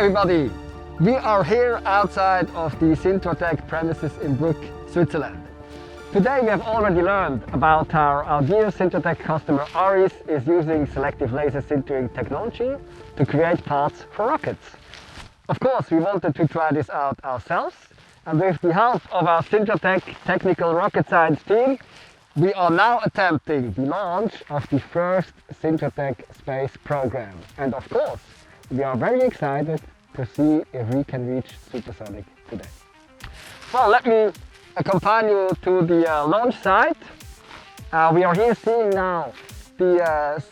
everybody! We are here outside of the Sintratec premises in Bruck, Switzerland. Today we have already learned about how our dear Sintratec customer Aris is using selective laser sintering technology to create parts for rockets. Of course, we wanted to try this out ourselves, and with the help of our Sintratec technical rocket science team, we are now attempting the launch of the first Sintratec space program. And of course, we are very excited to see if we can reach supersonic today. Well, let me accompany you to the launch site. We are here seeing now the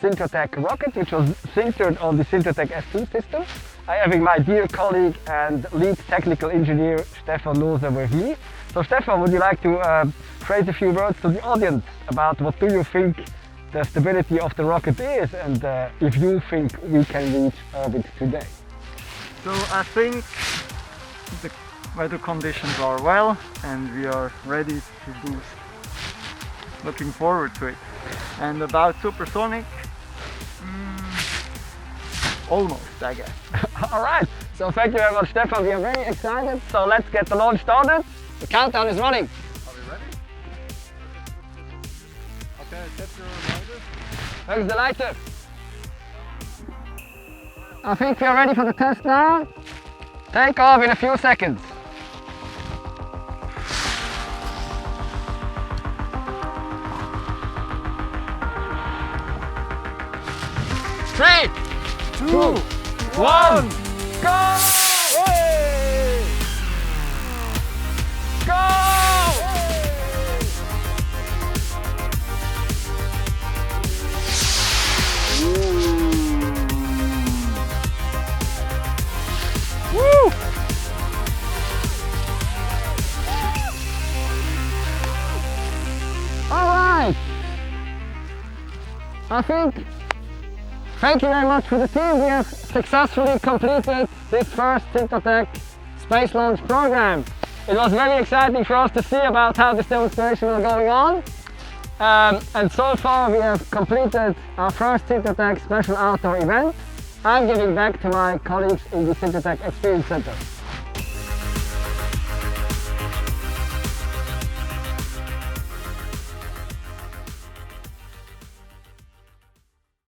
Sintratec rocket, which was sintered on the Sintratec S2 system. I have my dear colleague and lead technical engineer Stefan Loser with me. So Stefan, would you like to phrase a few words to the audience about what do you think the stability of the rocket is, and if you think we can reach orbit today? So I think the weather conditions are well and we are ready to boost. Looking forward to it. And about supersonic, almost, I guess. Alright, so thank you very much, Stefan. We are very excited, so let's get the launch started. The countdown is running. Are we ready? Okay, set your lighter. Where's the lighter? I think we are ready for the test now. Take off in a few seconds. Three, two, one, go! Hey! Go! Woo! All right. I think. Thank you very much for the team. We have successfully completed this first Sintratec space launch program. It was very exciting for us to see about how this demonstration was going on. And so far we have completed our first Sintratec special outdoor event. I'm giving back to my colleagues in the Sintratec Experience Center.